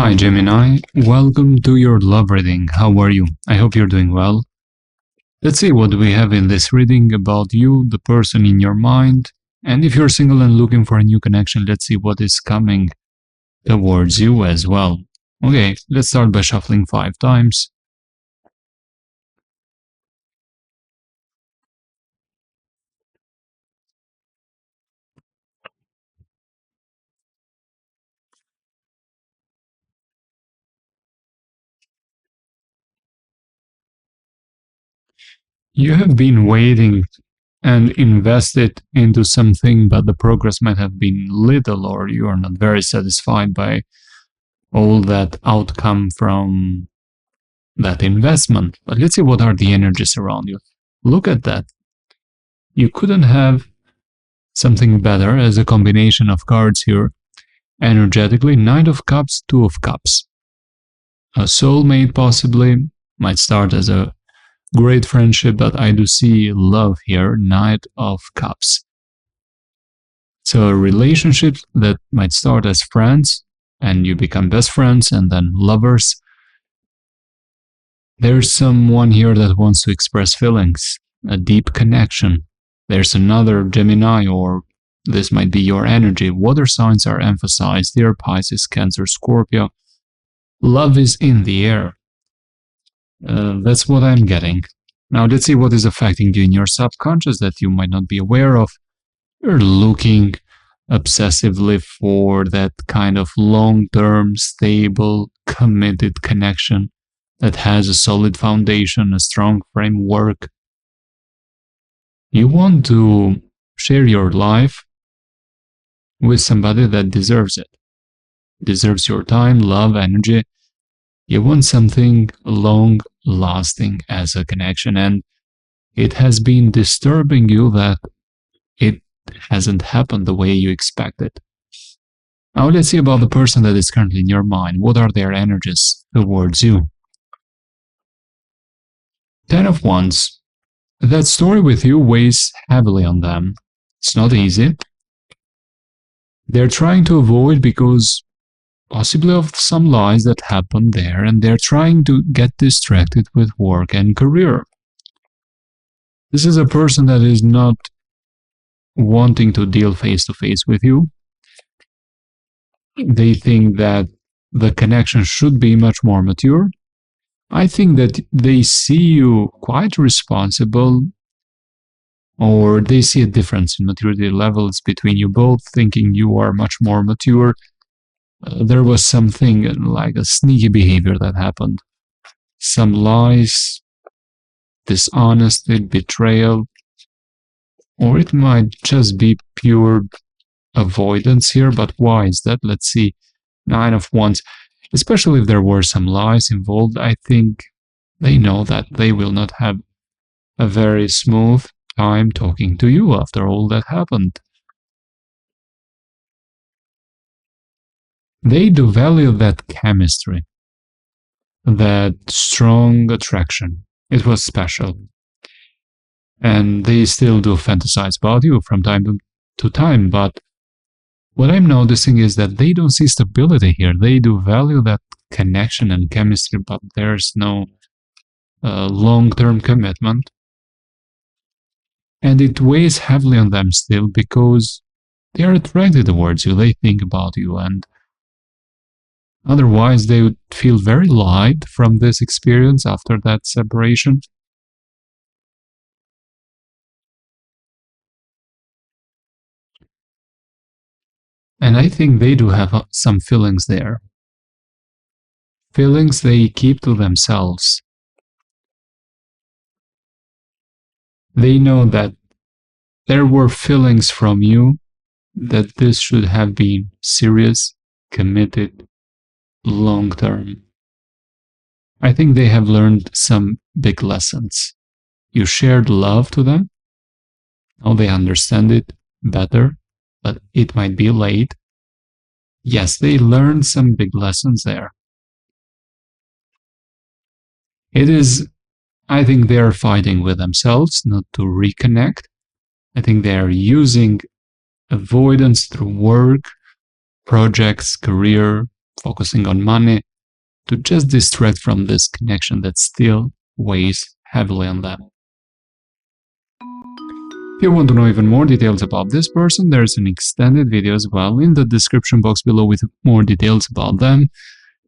Hi Gemini, welcome to your love reading. How are you? I hope you're doing well. Let's see what we have in this reading about you, the person in your mind. And if you're single and looking for a new connection, let's see what is coming towards you as well. Okay, let's start by shuffling 5 times. You have been waiting and invested into something, but the progress might have been little, or you are not very satisfied by all that outcome from that investment. But let's see what are the energies around you. Look at that. You couldn't have something better as a combination of cards here. Energetically, Knight of Cups, Two of Cups. A soulmate possibly, might start as a great friendship, but I do see love here, Knight of Cups. So a relationship that might start as friends, and you become best friends and then lovers. There's someone here that wants to express feelings, a deep connection. There's another Gemini, or this might be your energy. Water signs are emphasized here, Pisces, Cancer, Scorpio. Love is in the air. That's what I'm getting. Now let's see what is affecting you in your subconscious that you might not be aware of. You're looking obsessively for that kind of long-term, stable, committed connection that has a solid foundation, a strong framework. You want to share your life with somebody that deserves it, deserves your time, love, energy. You want something long-lasting as a connection, and it has been disturbing you that it hasn't happened the way you expected. Now let's see about the person that is currently in your mind. What are their energies towards you? 10 of Wands. That story with you weighs heavily on them. It's not easy. They're trying to avoid because possibly of some lies that happened there, and they're trying to get distracted with work and career. This is a person that is not wanting to deal face to face with you. They think that the connection should be much more mature. I think that they see you quite responsible, or they see a difference in maturity levels between you both, thinking you are much more mature. There was something like a sneaky behavior that happened. Some lies, dishonesty, betrayal, or it might just be pure avoidance here, but why is that? Let's see. 9 of Wands. Especially if there were some lies involved, I think they know that they will not have a very smooth time talking to you after all that happened. They do value that chemistry, that strong attraction. It was special. And they still do fantasize about you from time to time, but what I'm noticing is that they don't see stability here. They do value that connection and chemistry, but there's no long-term commitment. And it weighs heavily on them still because they are attracted towards you. They think about you, and otherwise they would feel very light from this experience after that separation. And I think they do have some feelings there. Feelings they keep to themselves. They know that there were feelings from you, that this should have been serious, committed, long-term. I think they have learned some big lessons. You shared love to them. Now they understand it better, but it might be late. Yes, they learned some big lessons there. It is, I think they are fighting with themselves not to reconnect. I think they are using avoidance through work, projects, career, focusing on money, to just distract from this connection that still weighs heavily on them. If you want to know even more details about this person, there's an extended video as well in the description box below with more details about them.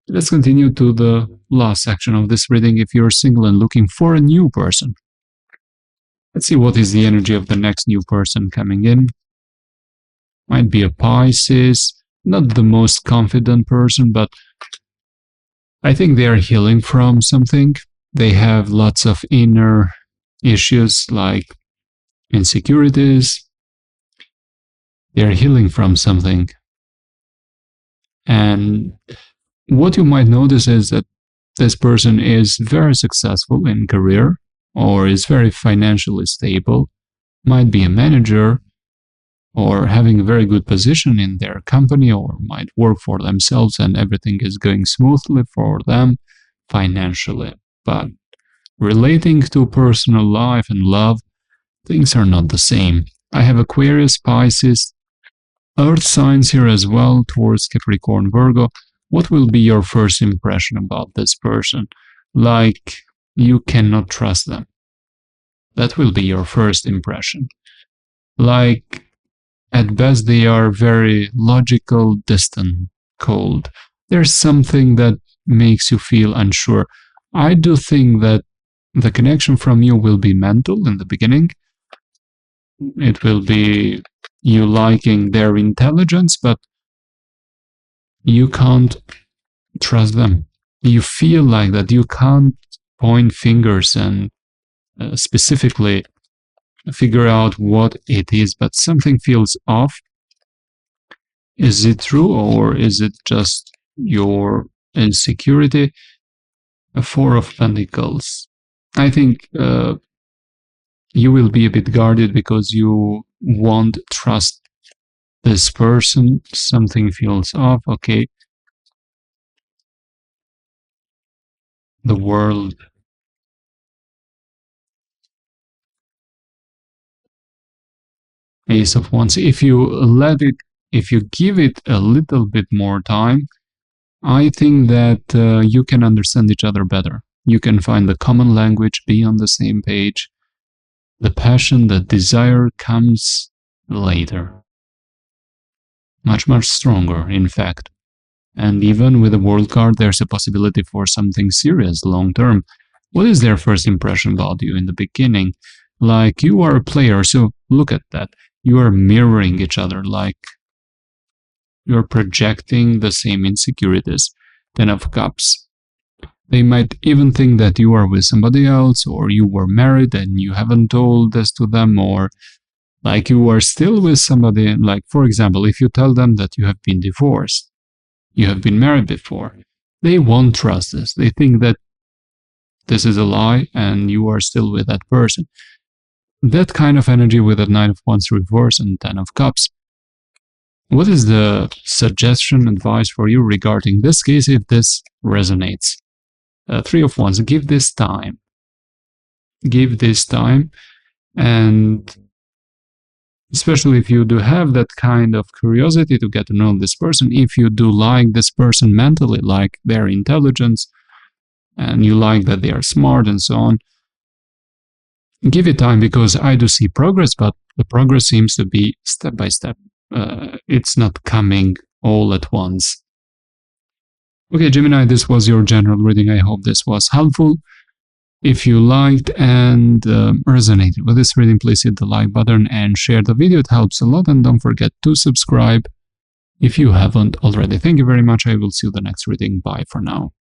Let's continue to the last section of this reading. If you're single and looking for a new person, let's see what is the energy of the next new person coming in. Might be a Pisces, not the most confident person, but I think they are healing from something. They have lots of inner issues like insecurities. They are healing from something. And what you might notice is that this person is very successful in career or is very financially stable, might be a manager or having a very good position in their company, or might work for themselves and everything is going smoothly for them financially. But relating to personal life and love, things are not the same. I have Aquarius, Pisces, Earth signs here as well, towards Capricorn, Virgo. What will be your first impression about this person? Like, you cannot trust them. That will be your first impression. Like, at best, they are very logical, distant, cold. There's something that makes you feel unsure. I do think that the connection from you will be mental in the beginning. It will be you liking their intelligence, but you can't trust them. You feel like that you can't point fingers and specifically figure out what it is, but something feels off. Is it true, or is it just your insecurity? A Four of Pentacles. I think you will be a bit guarded because you won't trust this person. Something feels off. Okay. The World. Ace of Wands. If you give it a little bit more time, I think that you can understand each other better. You can find the common language, be on the same page. The passion, the desire comes later. Much, much stronger, in fact. And even with the World card, there's a possibility for something serious, long-term. What is their first impression about you in the beginning? Like, you are a player, so look at that. You are mirroring each other, like you're projecting the same insecurities. Ten of Cups. They might even think that you are with somebody else, or you were married and you haven't told this to them, or like you are still with somebody. Like, for example, if you tell them that you have been divorced, you have been married before, they won't trust this. They think that this is a lie and you are still with that person. That kind of energy with a Nine of Wands reverse and Ten of Cups. What is the suggestion, advice for you regarding this case if this resonates? Three of Wands, give this time. Give this time, and especially if you do have that kind of curiosity to get to know this person, if you do like this person mentally, like their intelligence, and you like that they are smart and so on, give it time, because I do see progress, but the progress seems to be step by step. It's not coming all at once. Okay, Gemini, this was your general reading. I hope this was helpful. If you liked and resonated with this reading, please hit the like button and share the video. It helps a lot. And don't forget to subscribe if you haven't already. Thank you very much. I will see you in the next reading. Bye for now.